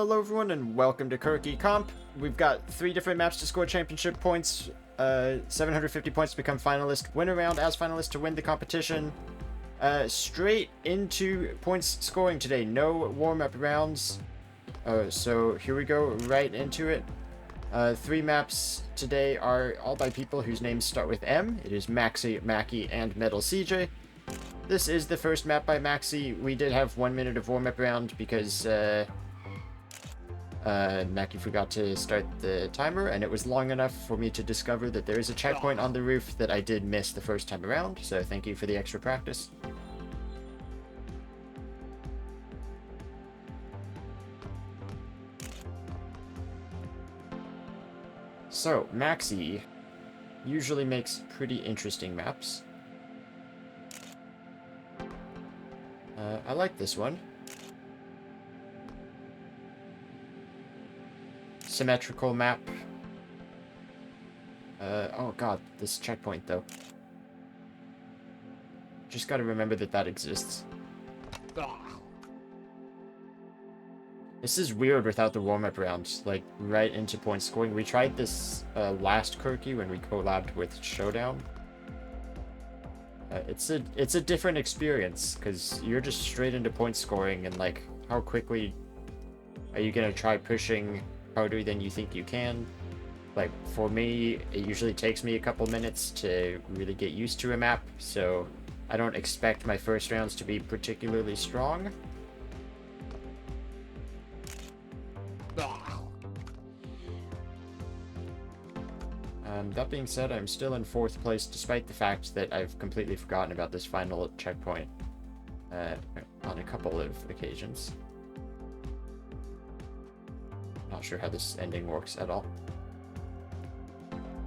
Hello everyone and welcome to Kerki Comp. We've got 3 different maps to score championship points. 750 points to become finalist, win a round as finalist to win the competition. Straight into points scoring today, no warm-up rounds. So here we go, right into it. 3 maps today are all by people whose names start with M. It is Maxi, Maki, and MetalCJ. This is the first map by Maxi. We did have 1 minute of warm-up round because Maki forgot to start the timer, and it was long enough for me to discover that there is a checkpoint on the roof that I did miss the first time around, so thank you for the extra practice. So, Maxi usually makes pretty interesting maps. I like this one. Symmetrical map. Oh god, this checkpoint though. Just gotta remember that that exists. This is weird without the warm-up rounds, like right into point scoring. We tried this last Kerki when we collabed with Showdown. It's a different experience because you're just straight into point scoring, and like how quickly are you gonna try pushing harder than you think you can? Like for me, it usually takes me a couple minutes to really get used to a map, so I don't expect my first rounds to be particularly strong. That being said, I'm still in 4th place despite the fact that I've completely forgotten about this final checkpoint on a couple of occasions. Not sure how this ending works at all.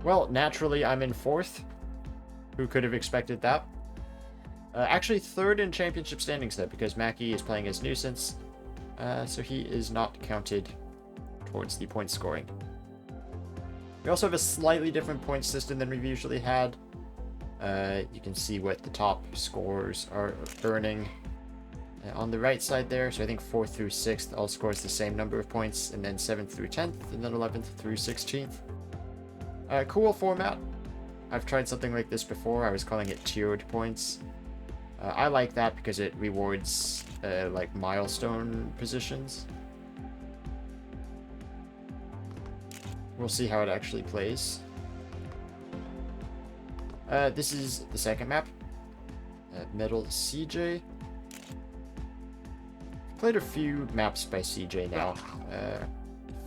Well, naturally I'm in 4th. Who could have expected that? Actually 3rd in championship standings though, because Maki is playing as Nuisance, so he is not counted towards the point scoring. We also have a slightly different point system than we've usually had. You can see what the top scorers are earning on the right side there. So I think 4th through 6th all scores the same number of points, and then 7th through 10th, and then 11th through 16th. Cool format. I've tried something like this before. I was calling it tiered points. I like that because it rewards like milestone positions. We'll see how it actually plays. This is the second map. MetalCJ. Played a few maps by CJ now.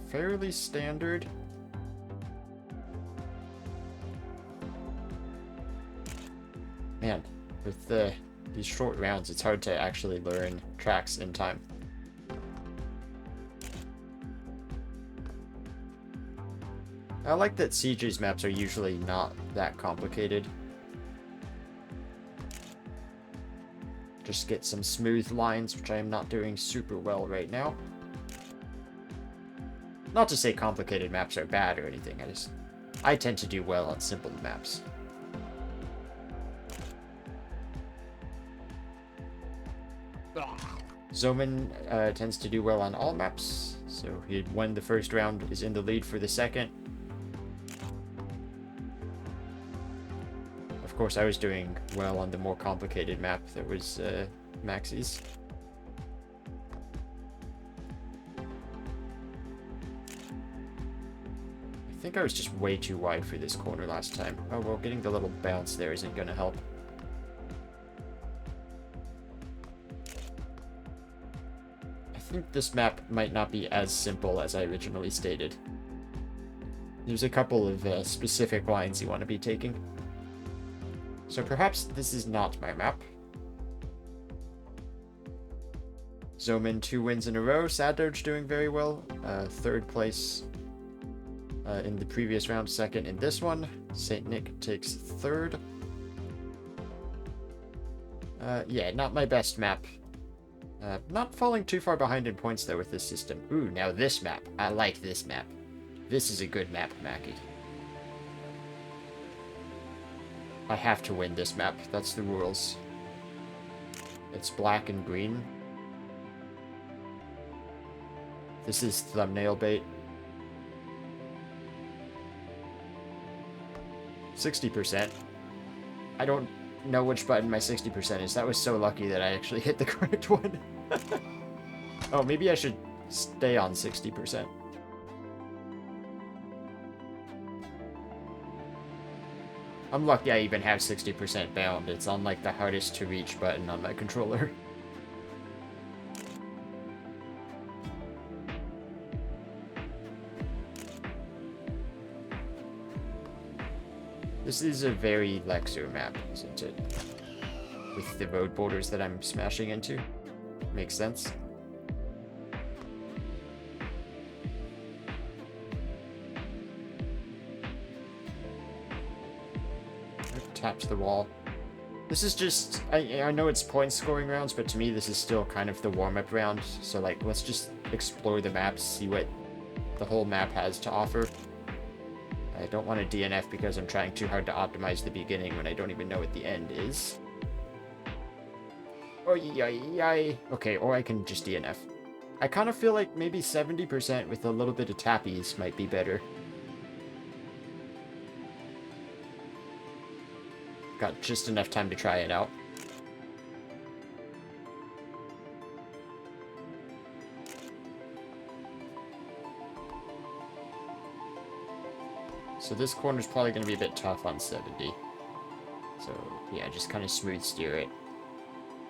Fairly standard. Man, with these short rounds, it's hard to actually learn tracks in time. I like that CJ's maps are usually not that complicated. Just get some smooth lines, which I am not doing super well right now. Not to say complicated maps are bad or anything, I tend to do well on simple maps. Zoman tends to do well on all maps, so he won the first round, is in the lead for the second. Of course, I was doing well on the more complicated map that was Maxi's. I think I was just way too wide for this corner last time. Oh well, getting the little bounce there isn't going to help. I think this map might not be as simple as I originally stated. There's a couple of specific lines you want to be taking. So perhaps this is not my map. Zoman 2 wins in a row. Sad Doge doing very well. 3rd place in the previous round, 2nd in this one. Saint Nick takes 3rd. Yeah, not my best map. Not falling too far behind in points though with this system. Ooh, now this map. I like this map. This is a good map, Maki. I have to win this map. That's the rules. It's black and green. This is thumbnail bait. 60%. I don't know which button my 60% is. That was so lucky that I actually hit the correct one. Oh, maybe I should stay on 60%. I'm lucky I even have 60% bound. It's on like the hardest to reach button on my controller. This is a very Lexer map, isn't it? With the road borders that I'm smashing into. Makes sense. Tapped the wall. This is just, I know it's point scoring rounds, but to me this is still kind of the warm-up round. So like, let's just explore the map, see what the whole map has to offer. I don't want to DNF because I'm trying too hard to optimize the beginning when I don't even know what the end is. Oh, yay. Okay, or I can just DNF. I kind of feel like maybe 70% with a little bit of tappies might be better. Got just enough time to try it out. So this corner is probably going to be a bit tough on 70. So yeah, just kind of smooth steer it.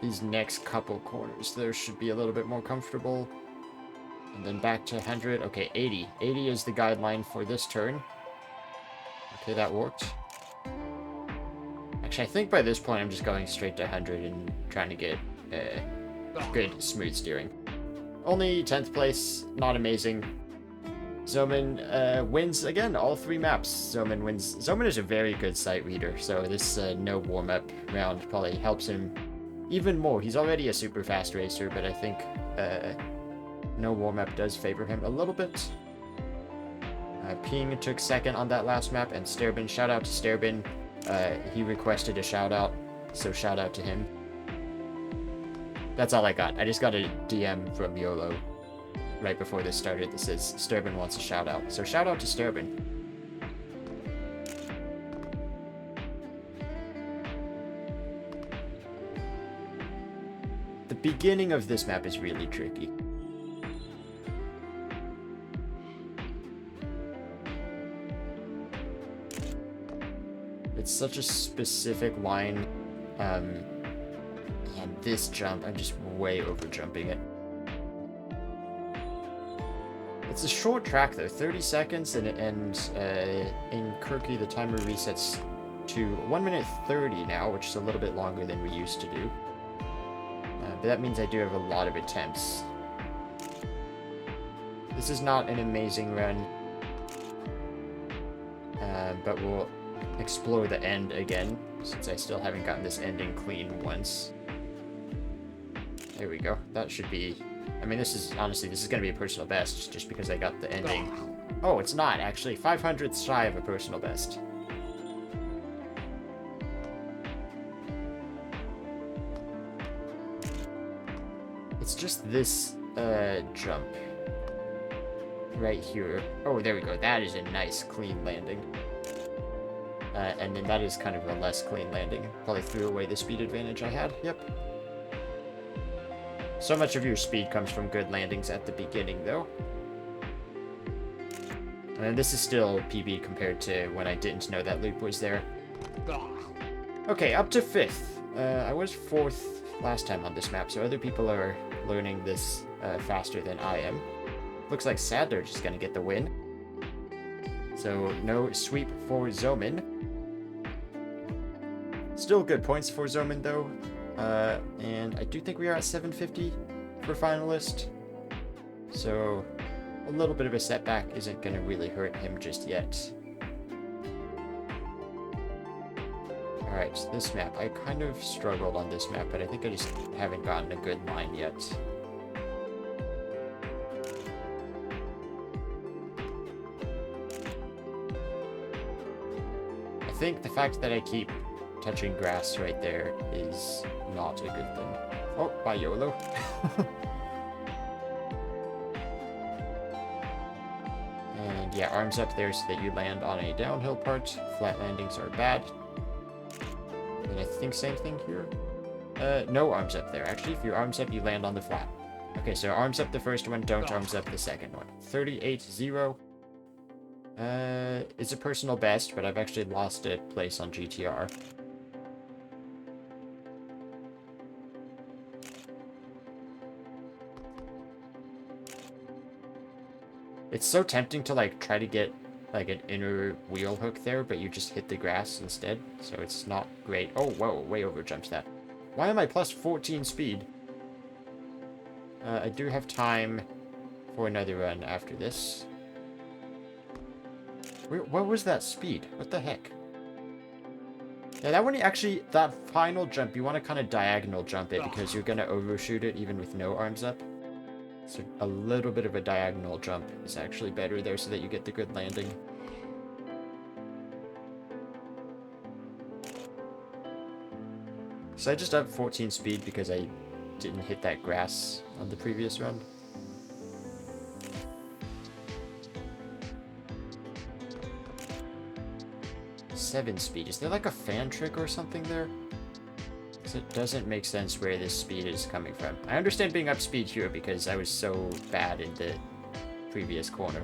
These next couple corners there should be a little bit more comfortable. And then back to 100. Okay, 80. 80 is the guideline for this turn. Okay, that worked. Actually, I think by this point I'm just going straight to 100 and trying to get good smooth steering. Only 10th place, not amazing. Zoman wins again, all 3 maps. Zoman wins. Zoman is a very good sight reader, so this no warm-up round probably helps him even more. He's already a super fast racer, but I think no warm-up does favor him a little bit. Ping took 2nd on that last map, and Sterbin, shout out to Sterbin. He requested a shout out, so shout out to him. That's all I got. I just got a DM from YOLO right before this started that says Sterbin wants a shout out. So shout out to Sterbin. The beginning of this map is really tricky. It's such a specific line, and this jump, I'm just way over jumping it. It's a short track though, 30 seconds, and in Kerki the timer resets to 1 minute 30 now, which is a little bit longer than we used to do. But that means I do have a lot of attempts. This is not an amazing run, but we'll explore the end again, since I still haven't gotten this ending clean once. There we go. That should be... I mean, this is, honestly, this is going to be a personal best, just because I got the ending. Oh, it's not, actually. 500th shy of a personal best. It's just this, jump. Right here. Oh, there we go. That is a nice, clean landing. And then that is kind of a less clean landing. Probably threw away the speed advantage I had. Yep. So much of your speed comes from good landings at the beginning, though. And this is still PB compared to when I didn't know that loop was there. Okay, up to 5th. I was 4th last time on this map, so other people are learning this faster than I am. Looks like Sadler just gonna get the win. So, no sweep for Zoman. Still good points for Zoman, though. And I do think we are at 750 for finalist. So, a little bit of a setback isn't going to really hurt him just yet. Alright, so this map. I kind of struggled on this map, but I think I just haven't gotten a good line yet. I think the fact that I keep touching grass right there is not a good thing. Oh, bye YOLO. And yeah, arms up there so that you land on a downhill part. Flat landings are bad. And I think same thing here. No arms up there. Actually, if you arms up, you land on the flat. Okay, so arms up the first one, don't arms up the second one. 38-0. It's a personal best, but I've actually lost a place on GTR. It's so tempting to like try to get like an inner wheel hook there, but you just hit the grass instead, so it's not great. Oh, whoa, way over jumps that. Why am I plus 14 speed? I do have time for another run after this. What was that speed? What the heck? Yeah, that one actually, that final jump, you want to kind of diagonal jump it because you're going to overshoot it even with no arms up. So a little bit of a diagonal jump is actually better there so that you get the good landing. So I just upped 14 speed because I didn't hit that grass on the previous run. Seven speed. Is there like a fan trick or something there? Because it doesn't make sense where this speed is coming from. I understand being up speed here because I was so bad in the previous corner.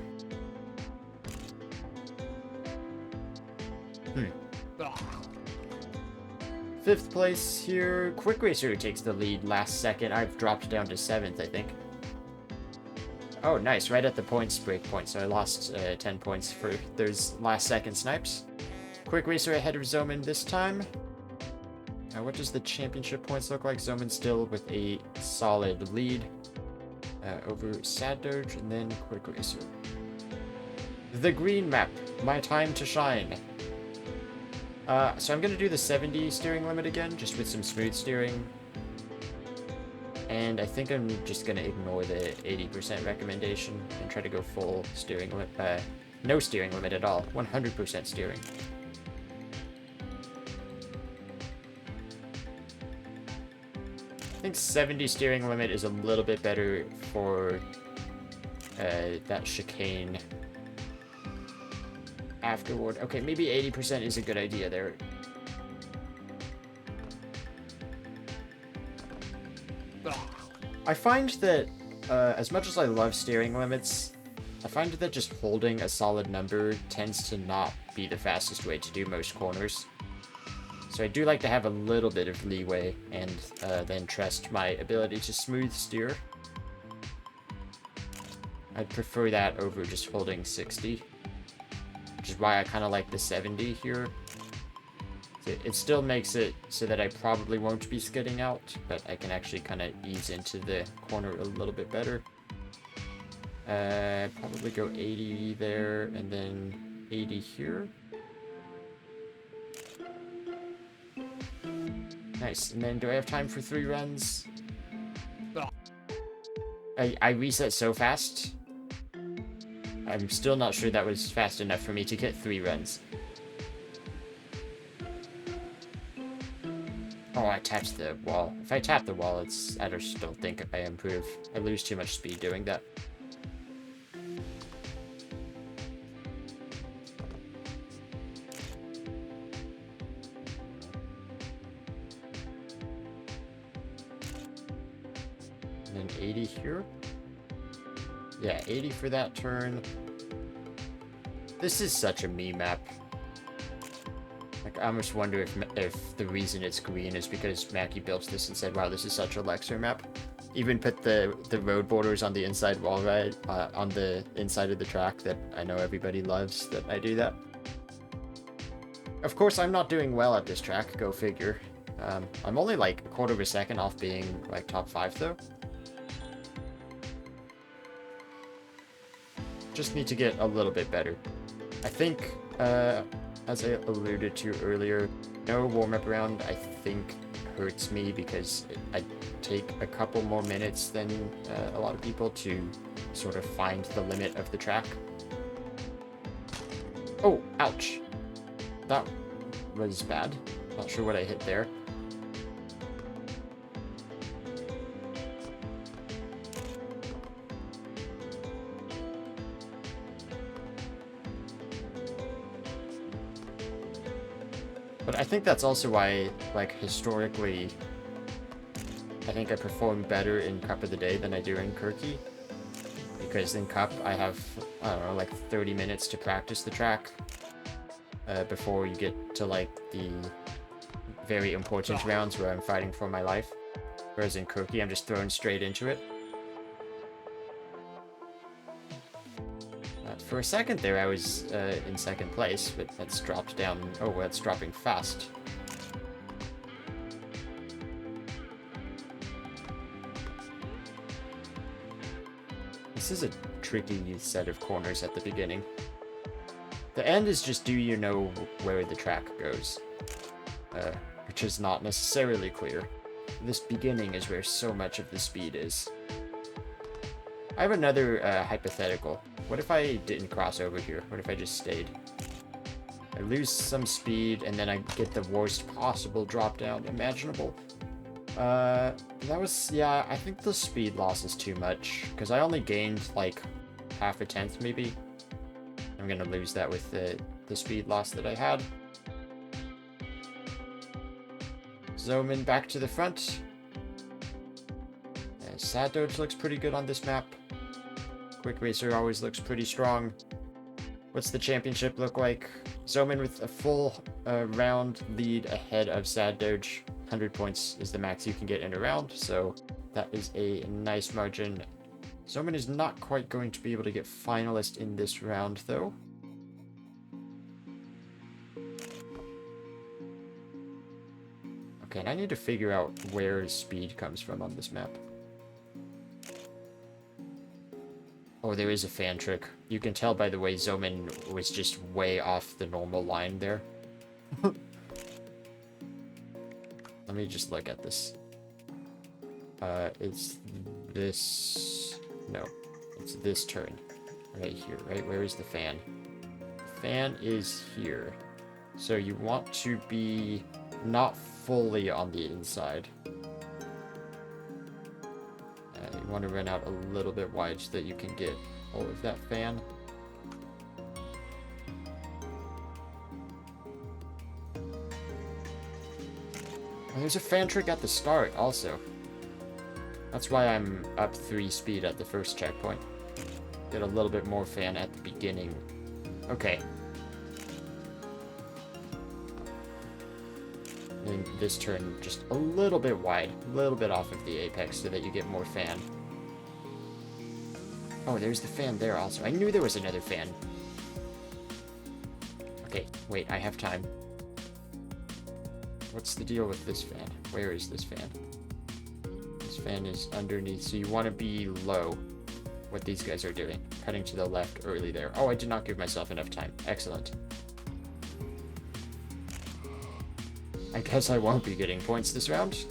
Fifth place here. Quick Racer takes the lead last second. I've dropped down to 7th, I think. Oh, nice. Right at the points break point. So I lost 10 points for those last second snipes. Quick Racer ahead of Zoman this time. What does the championship points look like? Zoman still with a solid lead over Sad Doge and then Quick Racer. The green map. My time to shine. So I'm going to do the 70 steering limit again, just with some smooth steering. And I think I'm just going to ignore the 80% recommendation and try to go full steering limit. No steering limit at all. 100% steering. I think 70 steering limit is a little bit better for that chicane afterward. Okay, maybe 80% is a good idea there. I find that as much as I love steering limits, I find that just holding a solid number tends to not be the fastest way to do most corners. So I do like to have a little bit of leeway and then trust my ability to smooth steer. I'd prefer that over just holding 60. Which is why I kind of like the 70 here. It still makes it so that I probably won't be skidding out, but I can actually kind of ease into the corner a little bit better. Probably go 80 there, and then 80 here. Nice, and then do I have time for 3 runs? I reset so fast. I'm still not sure that was fast enough for me to get 3 runs. Oh, I tapped the wall. If I tap the wall, I just don't think I improve. I lose too much speed doing that. And then 80 here. Yeah, 80 for that turn. This is such a me map. Like, I almost wonder if the reason it's green is because Maki built this and said, wow, this is such a Lexer map. Even put the road borders on the inside wall ride, on the inside of the track that I know everybody loves that I do that. Of course, I'm not doing well at this track, go figure. I'm only like a quarter of a second off being like top 5 though. Just need to get a little bit better. I think, as I alluded to earlier, no warm-up round I think hurts me because I take a couple more minutes than a lot of people to sort of find the limit of the track. Oh, ouch. That was bad. Not sure what I hit there. But I think that's also why, like, historically, I think I perform better in Cup of the Day than I do in Kerki. Because in Cup, I have, I don't know, like 30 minutes to practice the track before you get to, like, the very important rounds where I'm fighting for my life. Whereas in Kerki, I'm just thrown straight into it. For a second there, I was in second place, but that's dropped down. Oh, well, it's dropping fast. This is a tricky set of corners at the beginning. The end is just, do you know where the track goes? Which is not necessarily clear. This beginning is where so much of the speed is. I have another hypothetical. What if I didn't cross over here? What if I just stayed? I lose some speed, and then I get the worst possible drop down imaginable. That was, yeah, I think the speed loss is too much, because I only gained, like, half a tenth, maybe. I'm gonna lose that with the speed loss that I had. Zoom in back to the front. Sad Doge looks pretty good on this map. Quick Racer always looks pretty strong. What's the championship look like? Zoom in with a full round lead ahead of Sad Doge. 100 points is the max you can get in a round, so that is a nice margin. Zoom in is not quite going to be able to get finalist in this round, though. Okay, and I need to figure out where speed comes from on this map. Oh, there is a fan trick. You can tell by the way Zomin was just way off the normal line there. Let me just look at this. It's this... No. It's this turn. Right here, right? Where is the fan? The fan is here. So you want to be not fully on the inside. You want to run out a little bit wide so that you can get all of that fan. And there's a fan trick at the start also. That's why I'm up 3 speed at the first checkpoint. Get a little bit more fan at the beginning. Okay. And this turn just a little bit wide, a little bit off of the apex so that you get more fan. Oh, there's the fan there also. I knew there was another fan. Okay, wait, I have time. What's the deal with this fan? Where is this fan? This fan is underneath, so you want to be low. What these guys are doing. Cutting to the left early there. Oh, I did not give myself enough time. Excellent. I guess I won't be getting points this round.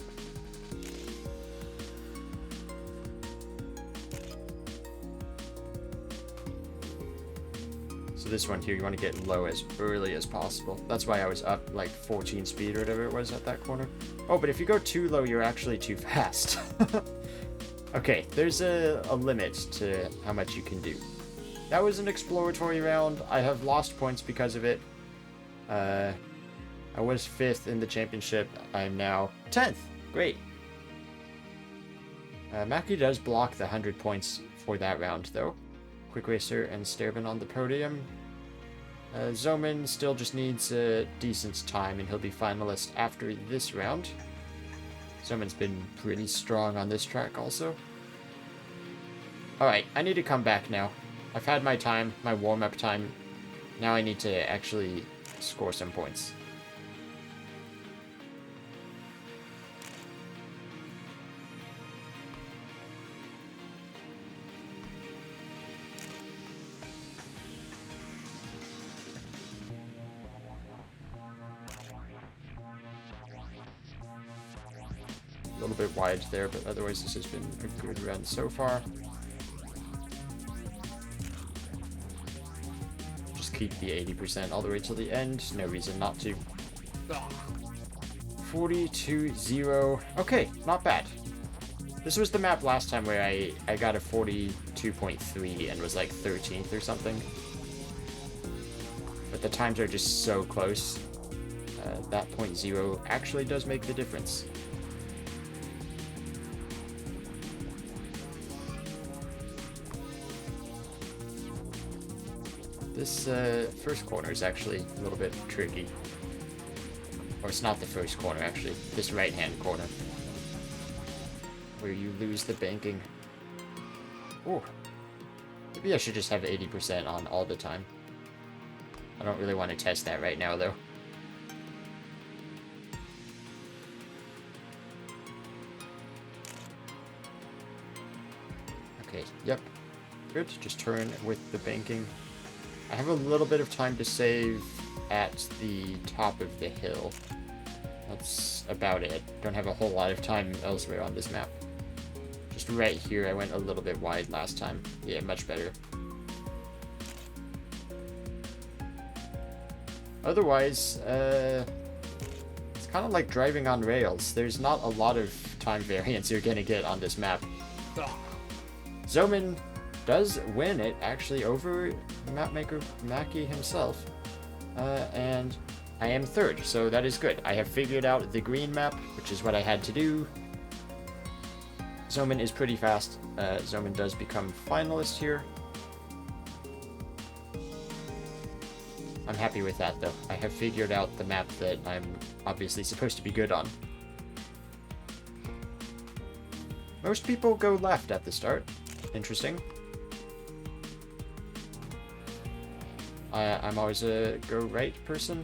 So this one here, you want to get low as early as possible. That's why I was up like 14 speed or whatever it was at that corner. Oh, but if you go too low, you're actually too fast. Okay, there's a limit to how much you can do. That was an exploratory round. I have lost points because of it. I was 5th in the championship. I am now 10th. Great. Maki does block the 100 points for that round, though. Quick Racer and Sterben on the podium. Zomin still just needs a decent time, and he'll be finalist after this round. Zomin's been pretty strong on this track, also. Alright, I need to come back now. I've had my time, my warm-up time. Now I need to actually score some points. A little bit wide there, but otherwise this has been a good run so far. Just keep the 80% all the way till the end. No reason not to. 42-0. Okay, not bad. This was the map last time where I got a 42.3 and was like 13th or something. But the times are just so close. that 0.0 actually does make the difference. This first corner is actually a little bit tricky. Or it's not the first corner, actually. This right-hand corner. Where you lose the banking. Ooh. Maybe I should just have 80% on all the time. I don't really want to test that right now, though. Okay, yep. Good, just turn with the banking. I have a little bit of time to save at the top of the hill. That's about it. Don't have a whole lot of time elsewhere on this map. Just right here, I went a little bit wide last time. Yeah, much better. Otherwise, it's kind of like driving on rails. There's not a lot of time variance you're gonna get on this map. Zomin does win it, actually, over mapmaker Maki himself. And I am third, so that is good. I have figured out the green map, which is what I had to do. Zomin is pretty fast. Zomin does become finalist here. I'm happy with that, though. I have figured out the map that I'm obviously supposed to be good on. Most people go left at the start. Interesting. I'm always a go right person.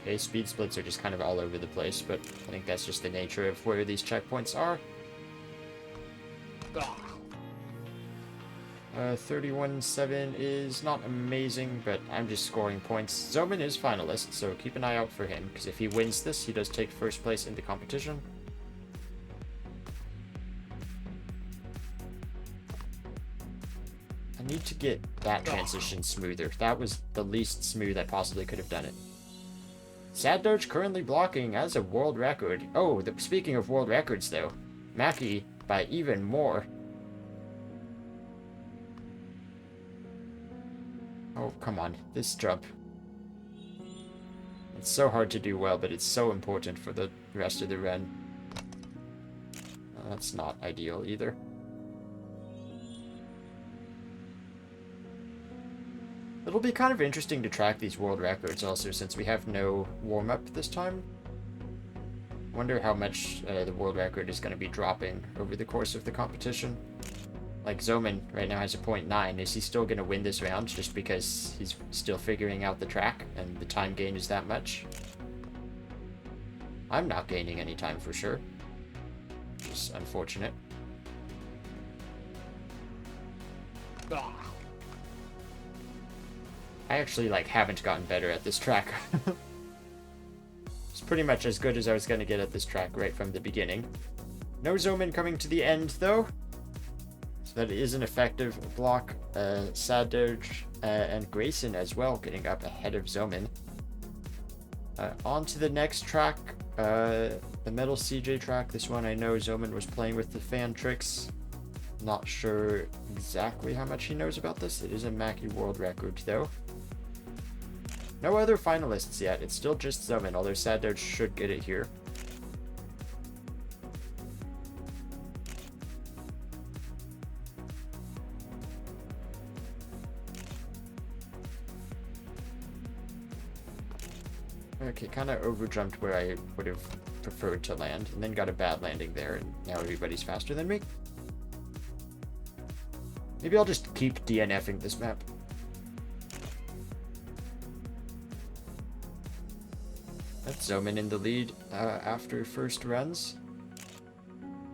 Okay, speed splits are just kind of all over the place, but I think that's just the nature of where these checkpoints are. 31-7 is not amazing, but I'm just scoring points. Zomin is finalist, so keep an eye out for him, because if he wins this, he does take first place in the competition. I need to get that transition smoother. That was the least smooth I possibly could have done it. Sad Doge currently blocking as a world record. Oh, speaking of world records, though, Maki by even more. Oh, come on. This jump. It's so hard to do well, but it's so important for the rest of the run. That's not ideal either. It'll be kind of interesting to track these world records also, since we have no warm-up this time. Wonder how much the world record is going to be dropping over the course of the competition. Like, Zomin right now has a 0.9. Is he still going to win this round just because he's still figuring out the track and the time gain is that much? I'm not gaining any time for sure. It's unfortunate. I actually, haven't gotten better at this track. It's pretty much as good as I was going to get at this track right from the beginning. No Zomin coming to the end, though. So that is an effective block. Sad Doge and Grayson as well getting up ahead of Zomin. On to the next track. The MetalCJ track. This one I know Zomin was playing with the fan tricks. Not sure exactly how much he knows about this. It is a Maki world record, though. No other finalists yet. It's still just Zomin, although Sad Doge should get it here. Okay, kind of overjumped where I would have preferred to land, and then got a bad landing there, and now everybody's faster than me. Maybe I'll just keep DNFing this map. That's Zomin in the lead after first runs.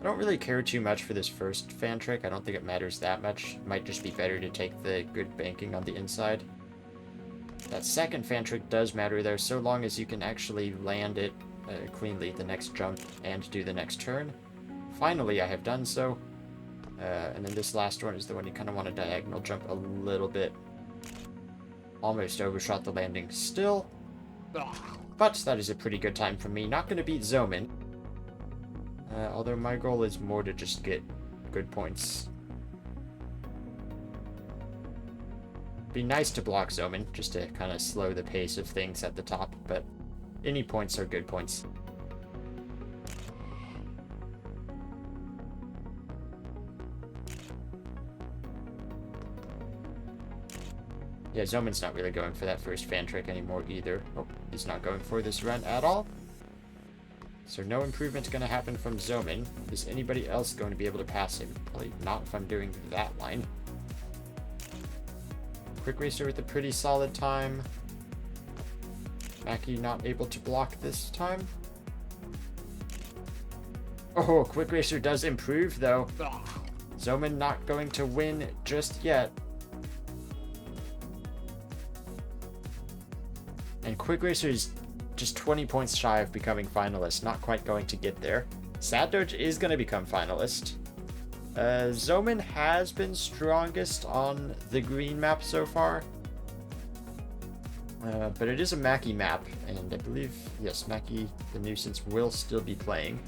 I don't really care too much for this first fan trick. I don't think it matters that much. It might just be better to take the good banking on the inside. That second fan trick does matter there, so long as you can actually land it cleanly the next jump and do the next turn. Finally, I have done so. And then this last one is the one you kind of want to diagonal jump a little bit. Almost overshot the landing still. But that is a pretty good time for me. Not going to beat Zomin. Although my goal is more to just get good points. Be nice to block Zoman, just to kind of slow the pace of things at the top, but any points are good points. Yeah, Zoman's not really going for that first fan trick anymore either. Oh, he's not going for this run at all. So no improvement's going to happen from Zoman. Is anybody else going to be able to pass him? Probably not if I'm doing that line. Quick Racer with a pretty solid time. Maki not able to block this time. Oh, Quick Racer does improve though. Zoman not going to win just yet. And Quick Racer is just 20 points shy of becoming finalist. Not quite going to get there. Sad Doge is going to become finalist. Zoman has been strongest on the green map so far. But it is a Maki map. And I believe, yes, Maki the Nuisance will still be playing.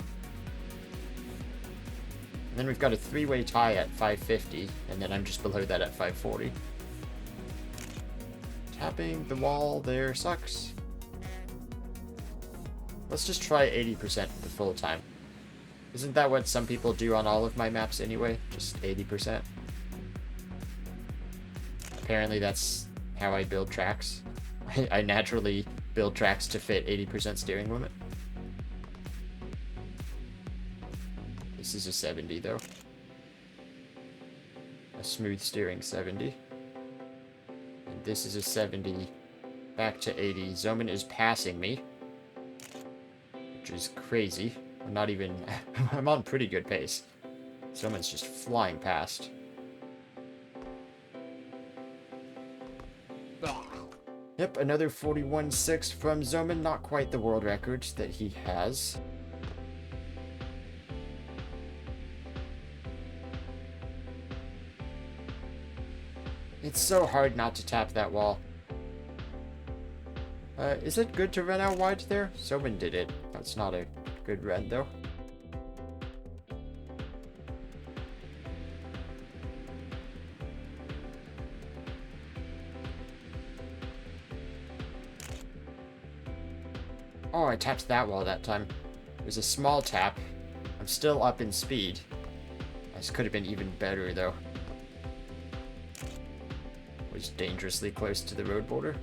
And then we've got a three-way tie at 550. And then I'm just below that at 540. Tapping the wall there sucks. Let's just try 80% the full time. Isn't that what some people do on all of my maps anyway? Just 80%. Apparently that's how I build tracks. I naturally build tracks to fit 80% steering limit. This is a 70 though. A smooth steering 70. This is a 70, back to 80. Zoman is passing me, which is crazy. I'm not even, I'm on pretty good pace. Zoman's just flying past. Yep, another 41.6 from Zoman, not quite the world record that he has. It's so hard not to tap that wall. Is it good to run out wide there? Zoman did it. That's not a good run, though. Oh, I tapped that wall that time. It was a small tap. I'm still up in speed. This could have been even better, though. Was dangerously close to the road border.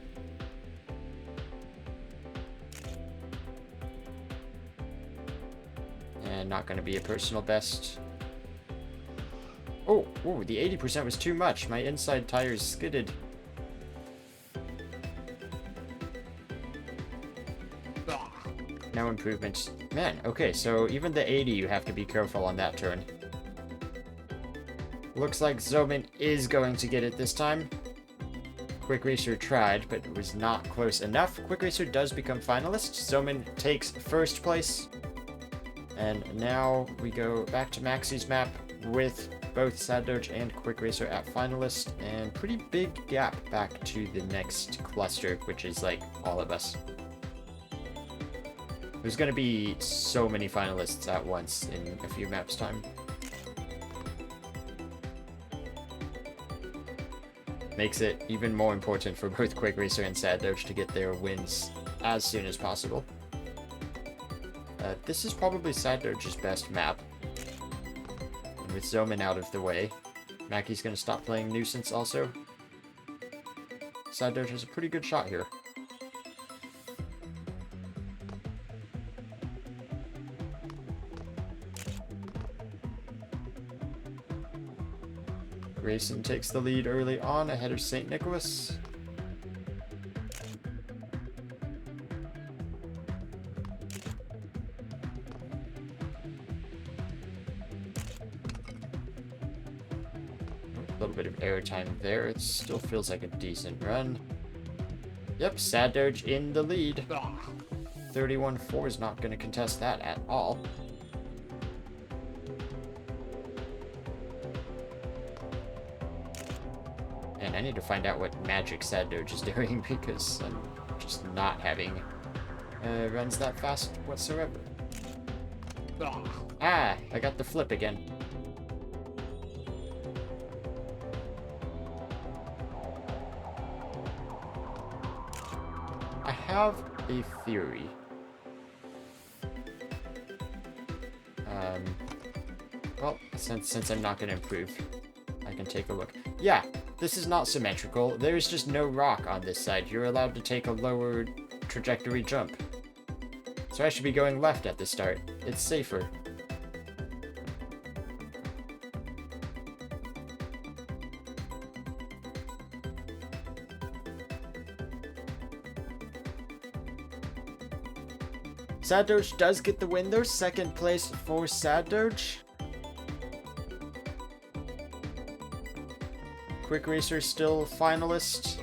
And not going to be a personal best. Oh, the 80% was too much. My inside tires skidded. No improvement. Man, okay, so even the 80 you have to be careful on that turn. Looks like Zoman is going to get it this time. Quick Racer tried, but it was not close enough. Quick Racer does become finalist. Zoman takes first place. And now we go back to Maxi's map with both Sad Doge and Quick Racer at finalist. And pretty big gap back to the next cluster, which is like all of us. There's going to be so many finalists at once in a few maps' time. Makes it even more important for both Quick Racer and Sad Doge to get their wins as soon as possible. This is probably Sad Doge's best map. And with Zoman out of the way, Maki's going to stop playing Nuisance also. Sad Doge has a pretty good shot here. Grayson takes the lead early on ahead of St. Nicholas. A little bit of airtime there. It still feels like a decent run. Yep, Sad Doge in the lead. 31.4 is not going to contest that at all. And I need to find out what magic Sad Doge is doing because I'm just not having runs that fast whatsoever. Ah, I got the flip again. I have a theory. Well, since I'm not gonna improve, I can take a look. Yeah, this is not symmetrical. There's just no rock on this side. You're allowed to take a lower trajectory jump. So I should be going left at the start. It's safer. Sad Doge does get the win though. Second place for Sad Doge. Quick Racer still finalist.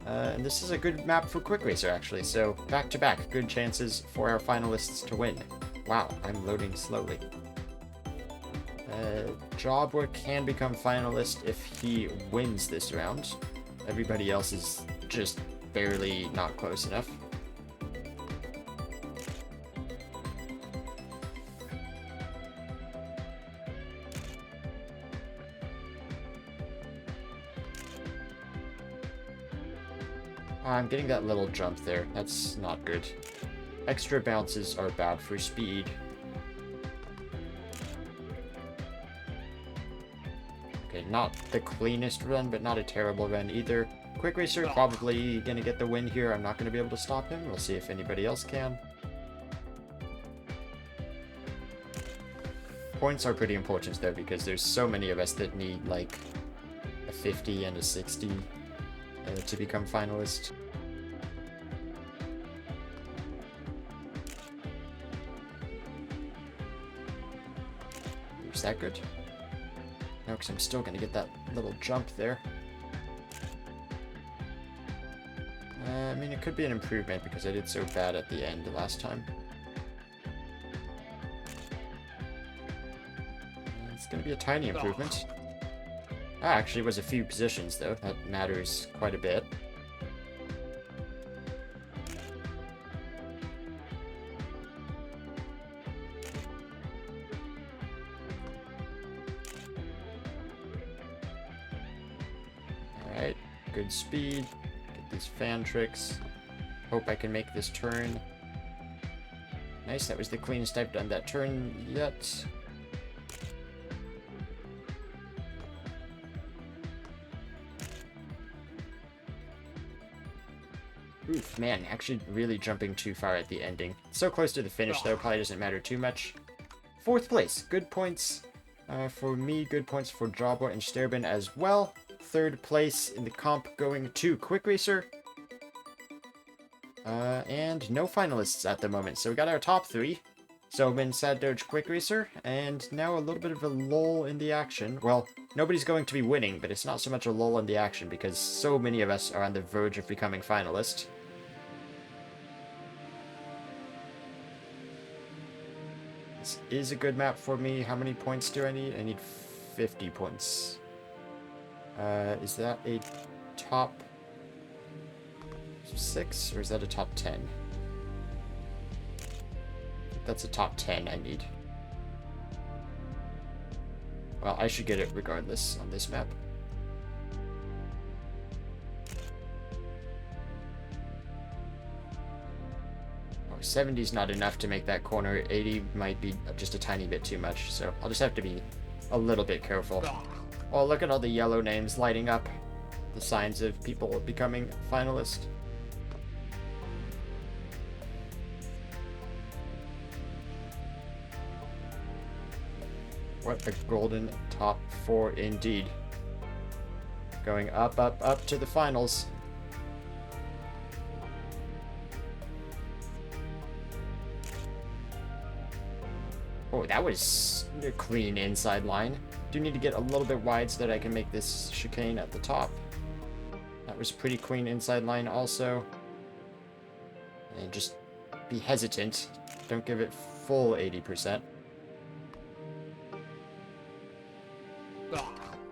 And this is a good map for Quick Racer actually, so back to back, good chances for our finalists to win. Wow, I'm loading slowly. Jobber can become finalist if he wins this round. Everybody else is just barely not close enough. I'm getting that little jump there. That's not good. Extra bounces are bad for speed. Okay, not the cleanest run, but not a terrible run either. Quick Racer probably gonna get the win here. I'm not gonna be able to stop him. We'll see if anybody else can. Points are pretty important though, because there's so many of us that need like a 50 and a 60 to become finalist. Is that good? No, because I'm still going to get that little jump there. I mean, it could be an improvement because I did so bad at the end last time. It's going to be a tiny improvement. Actually, it was a few positions, though. That matters quite a bit. Alright, good speed. Get these fan tricks. Hope I can make this turn. Nice, that was the cleanest I've done that turn yet. Oof, man, actually really jumping too far at the ending. So close to the finish, though, probably doesn't matter too much. Fourth place, good points for me, good points for Jobber and Sterben as well. Third place in the comp going to Quick Racer. And no finalists at the moment, so we got our top three. Soben, Sad Doge, Quick Racer, and now a little bit of a lull in the action. Well, nobody's going to be winning, but it's not so much a lull in the action because so many of us are on the verge of becoming finalists. This is a good map for me. How many points do I need? I need 50 points. Is that a top 6 or is that a top 10? That's a top 10 I need. Well, I should get it regardless on this map. Oh, 70's not enough to make that corner. 80 might be just a tiny bit too much, so I'll just have to be a little bit careful. Oh, look at all the yellow names lighting up. The signs of people becoming finalists. What a golden top 4 indeed. Going up, up, up to the finals. Oh, that was a clean inside line. Do need to get a little bit wide so that I can make this chicane at the top. That was pretty clean inside line also. And just be hesitant. Don't give it full 80%.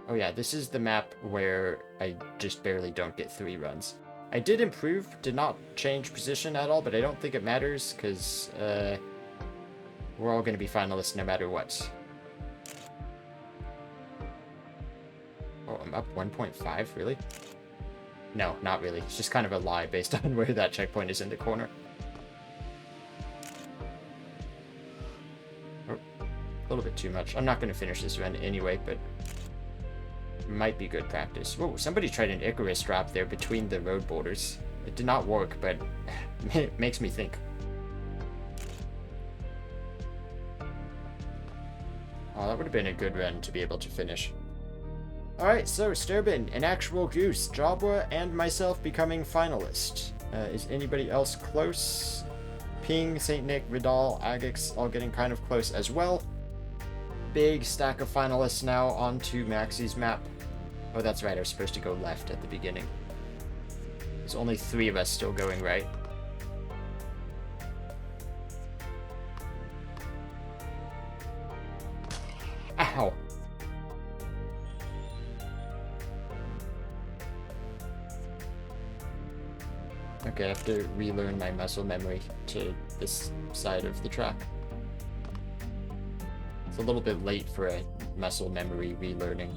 Oh yeah, this is the map where I just barely don't get 3 runs. I did improve, did not change position at all, but I don't think it matters, because We're all going to be finalists no matter what. Oh, I'm up 1.5, really? No, not really. It's just kind of a lie based on where that checkpoint is in the corner. Oh, a little bit too much. I'm not going to finish this run anyway, but might be good practice. Whoa, somebody tried an Icarus drop there between the road borders. It did not work, but it makes me think. Oh, that would have been a good run to be able to finish. Alright, so Sturbin, an actual goose, Jabra, and myself becoming finalist. Is anybody else close? Ping, St. Nick, Vidal, Agix, all getting kind of close as well. Big stack of finalists now onto Maxi's map. Oh, that's right, I was supposed to go left at the beginning. There's only 3 of us still going right. Ow! Okay, I have to relearn my muscle memory to this side of the track. It's a little bit late for a muscle memory relearning.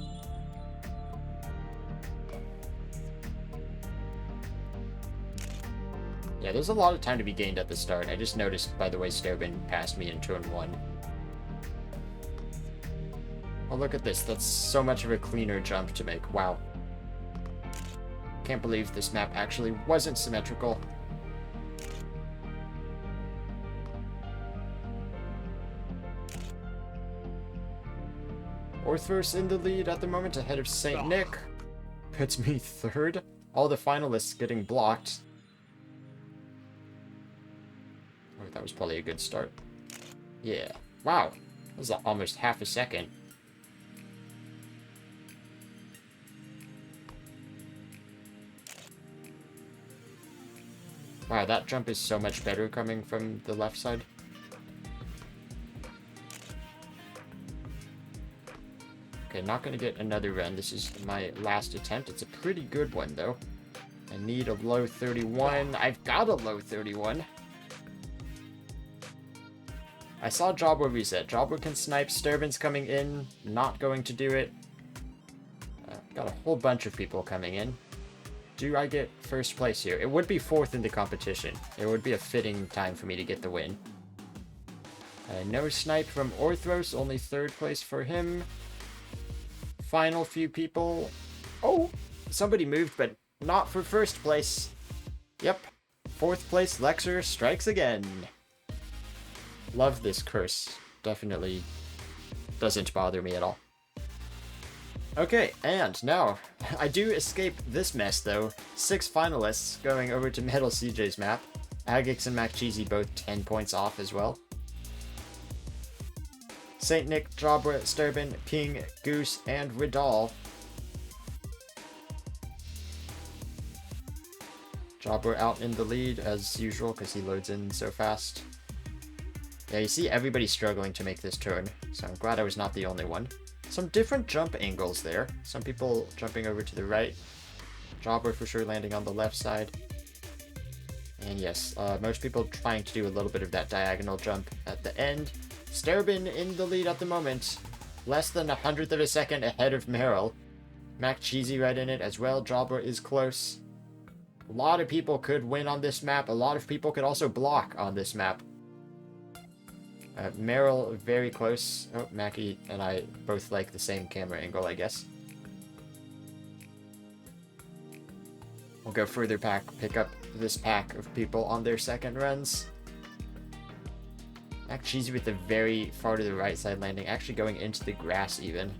Yeah, there's a lot of time to be gained at the start. I just noticed, by the way, Sturbin passed me in turn 1. Oh, look at this. That's so much of a cleaner jump to make. Wow. Can't believe this map actually wasn't symmetrical. Orthros in the lead at the moment, ahead of St. Nick. Puts me 3rd. All the finalists getting blocked. Oh, that was probably a good start. Yeah. Wow. That was almost half a second. Wow, that jump is so much better coming from the left side. Okay, not gonna get another run. This is my last attempt. It's a pretty good one, though. I need a low 31. I've got a low 31. I saw Jabra reset. Jabra can snipe. Sturbin's coming in. Not going to do it. Got a whole bunch of people coming in. Do I get first place here? It would be 4th in the competition. It would be a fitting time for me to get the win. No snipe from Orthros, only 3rd place for him. Final few people. Oh, somebody moved, but not for 1st place. Yep, 4th place Lexer strikes again. Love this curse. Definitely doesn't bother me at all. Okay, and now, I do escape this mess though. 6 finalists going over to MetalCJ's map. Agix and MacCheesy both 10 points off as well. St. Nick, Jabra, Sturbin, Ping, Goose, and Ridal. Jabra out in the lead as usual because he loads in so fast. Yeah, you see everybody struggling to make this turn, so I'm glad I was not the only one. Some different jump angles there. Some people jumping over to the right. Jabra for sure landing on the left side. And yes, most people trying to do a little bit of that diagonal jump at the end. Sturbin in the lead at the moment. Less than 100th of a second ahead of Meryl. MacCheesy right in it as well. Jabra is close. A lot of people could win on this map. A lot of people could also block on this map. Meryl very close. Oh, Maki and I both like the same camera angle, I guess. We'll go further back, pick up this pack of people on their 2nd runs. MacCheesy with the very far to the right side landing, actually going into the grass even.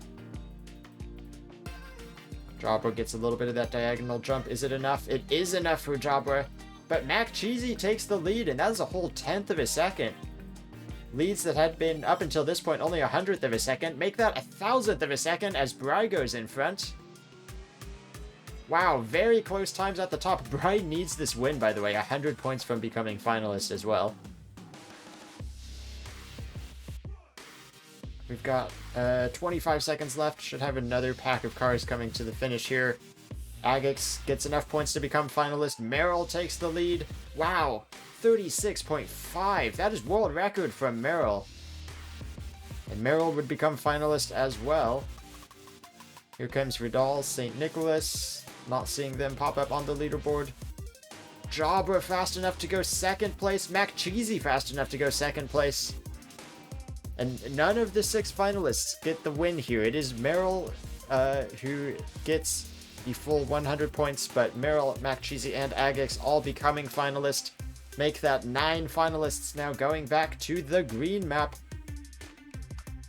Jabra gets a little bit of that diagonal jump. Is it enough? It is enough for Jabra, but MacCheesy takes the lead, and that is a whole 10th of a second. Leads that had been, up until this point, only 100th of a second. Make that 1,000th of a second as Bry goes in front. Wow, very close times at the top. Bry needs this win, by the way. 100 points from becoming finalist as well. We've got 25 seconds left. Should have another pack of cars coming to the finish here. Agix gets enough points to become finalist. Meryl takes the lead. Wow, 36.5. That is world record from Meryl. And Meryl would become finalist as well. Here comes Vidal, St. Nicholas. Not seeing them pop up on the leaderboard. Jabra fast enough to go second place. MMMaps fast enough to go second place. And none of the 6 finalists get the win here. It is Meryl who gets the full 100 points, but Meryl, MMMaps, and Agix all becoming finalists. Make that 9 finalists now going back to the green map.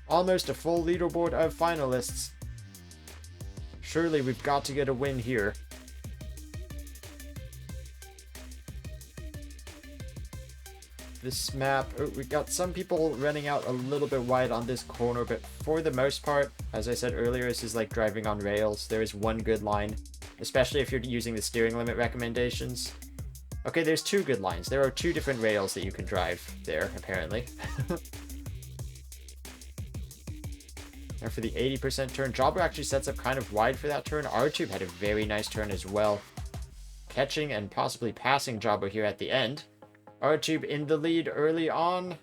Almost a full leaderboard of finalists. Surely we've got to get a win here. This map, we got some people running out a little bit wide on this corner, but for the most part, as I said earlier, this is like driving on rails. There is one good line, especially if you're using the steering limit recommendations. Okay, there's 2 good lines. There are 2 different rails that you can drive there, apparently. Now for the 80% turn, Jabra actually sets up kind of wide for that turn. R-Tube had a very nice turn as well, catching and possibly passing Jabra here at the end. R-Tube in the lead early on.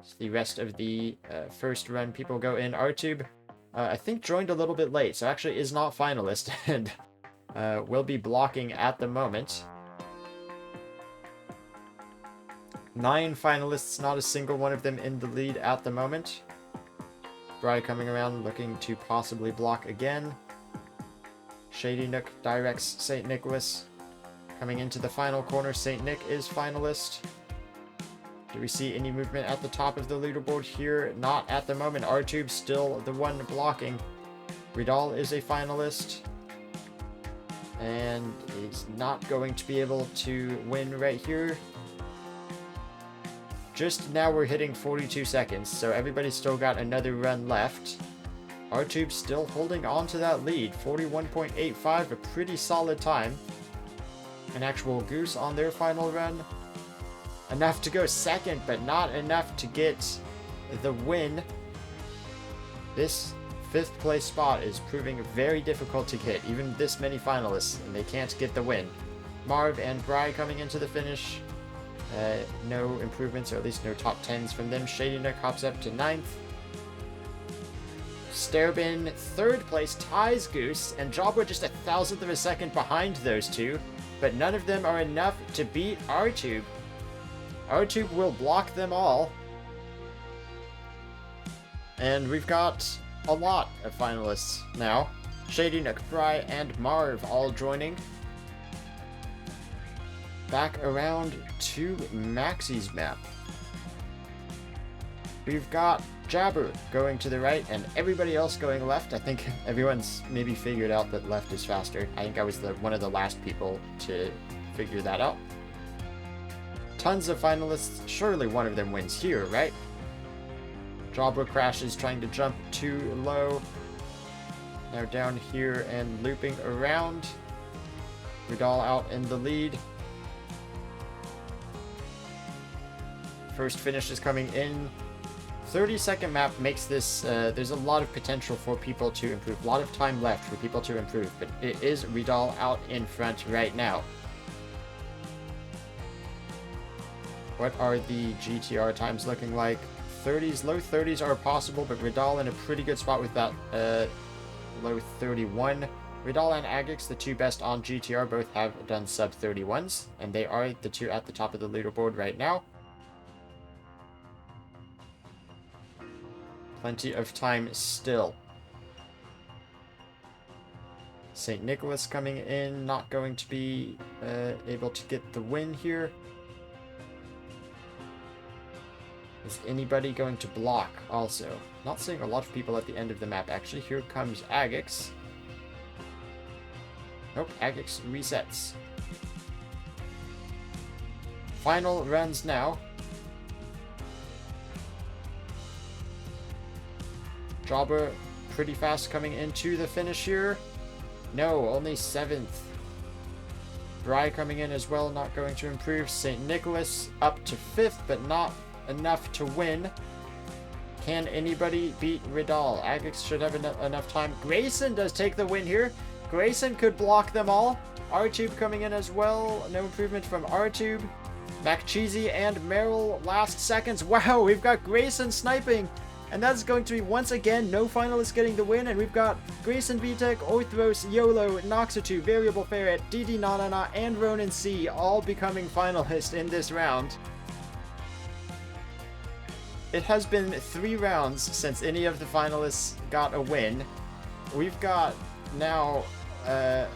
So the rest of the first run people go in. R-Tube, I think, joined a little bit late, so actually is not finalist and will be blocking at the moment. 9 finalists, not a single one of them in the lead at the moment. Bry coming around, looking to possibly block again. Shady Nook directs St. Nicholas. Coming into the final corner, St. Nick is finalist. Do we see any movement at the top of the leaderboard here? Not at the moment. R-Tube still the one blocking. Vidal is a finalist. And is not going to be able to win right here. Just now we're hitting 42 seconds, so everybody's still got another run left. R-Tube still holding on to that lead. 41.85, a pretty solid time. An actual goose on their final run. Enough to go second, but not enough to get the win. This 5th place spot is proving very difficult to get. Even this many finalists, and they can't get the win. Marv and Bry coming into the finish. No improvements, or at least no top 10s from them. Shady Nook hops up to 9th. Starbin 3rd place ties Goose, and Jabra just 1,000th of a second behind those 2. But none of them are enough to beat R-Tube. R-Tube will block them all. And we've got a lot of finalists now. Shady Nook, Bry, and Marv all joining. Back around to Maxie's map. We've got Jabber going to the right and everybody else going left. I think everyone's maybe figured out that left is faster. I think I was one of the last people to figure that out. Tons of finalists. Surely one of them wins here, right? Jabber crashes trying to jump too low. Now down here and looping around. Vidal out in the lead. First finish is coming in. 30-second map makes this, there's a lot of potential for people to improve. A lot of time left for people to improve, but it is Vidal out in front right now. What are the GTR times looking like? 30s, low 30s are possible, but Vidal in a pretty good spot with that low 31. Vidal and Agix, the 2 best on GTR, both have done sub 31s, and they are the 2 at the top of the leaderboard right now. Plenty of time still. St. Nicholas coming in, not going to be able to get the win here. Is anybody going to block also? Not seeing a lot of people at the end of the map actually. Here comes Agix. Nope, Agix resets. Final runs now. Jabber pretty fast coming into the finish here. No, only 7th. Bry coming in as well, not going to improve. St. Nicholas up to 5th, but not enough to win. Can anybody beat Vidal? Agix should have enough time. Grayson does take the win here. Grayson could block them all. R-Tube coming in as well. No improvement from R-Tube. MMMaps and Meryl last seconds. Wow, we've got Grayson sniping. And that's going to be, once again, no finalists getting the win, and we've got Grayson VTech, Orthros, YOLO, Noxatu, Variable Ferret, DD Nanana, and Ronan C all becoming finalists in this round. It has been 3 rounds since any of the finalists got a win. We've got now a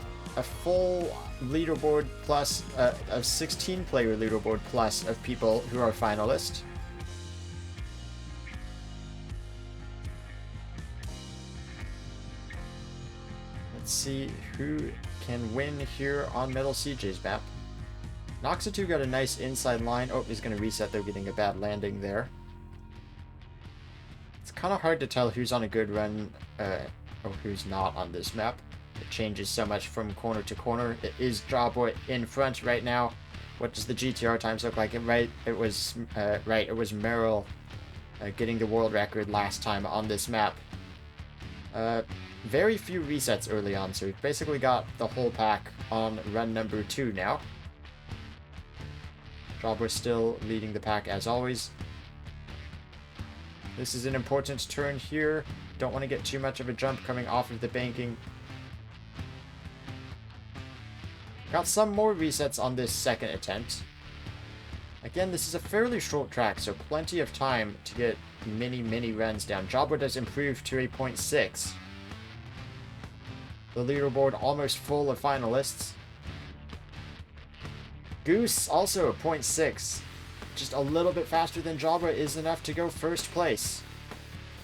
full leaderboard plus, a 16-player leaderboard plus of people who are finalists. Let's see who can win here on MetalCJ's map. Noxatu got a nice inside line. Oh, he's going to reset though, getting a bad landing there. It's kind of hard to tell who's on a good run or who's not on this map. It changes so much from corner to corner. It is Jawboy in front right now. What does the GTR times look like? It was Meryl getting the world record last time on this map. Very few resets early on, so we've basically got the whole pack on run number 2 now. Jawboy still leading the pack as always. This is an important turn here. Don't want to get too much of a jump coming off of the banking. Got some more resets on this second attempt. Again, this is a fairly short track, so plenty of time to get many runs down. Jawboy does improve to a 0.6. The leaderboard almost full of finalists. Goose also a 0.6. Just a little bit faster than Jawboy is enough to go first place.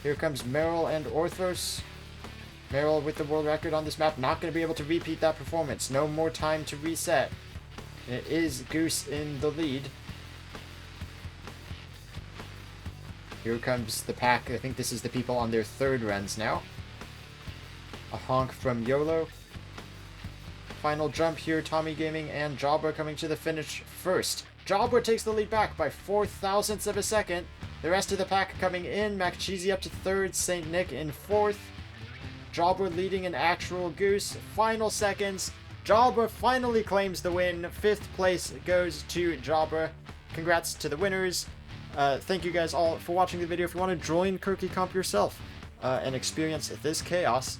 Here comes Meryl and Orthros. Meryl with the world record on this map, not going to be able to repeat that performance. No more time to reset. And it is Goose in the lead. Here comes the pack. I think this is the people on their 3rd runs now. A honk from YOLO. Final jump here, Tommy Gaming and Jawboy coming to the finish first. Jawboy takes the lead back by 0.04 of a second. The rest of the pack coming in. McCheesy up to 3rd, St. Nick in 4th. Jawboy leading an actual Goose. Final seconds. Jawboy finally claims the win. 5th place goes to Jawboy. Congrats to the winners. Thank you guys all for watching the video. If you want to join Kerki Comp yourself and experience this chaos,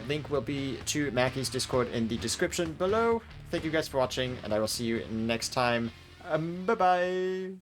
link will be to Maki's Discord in the description below. Thank you guys for watching, and I will see you next time. Bye-bye!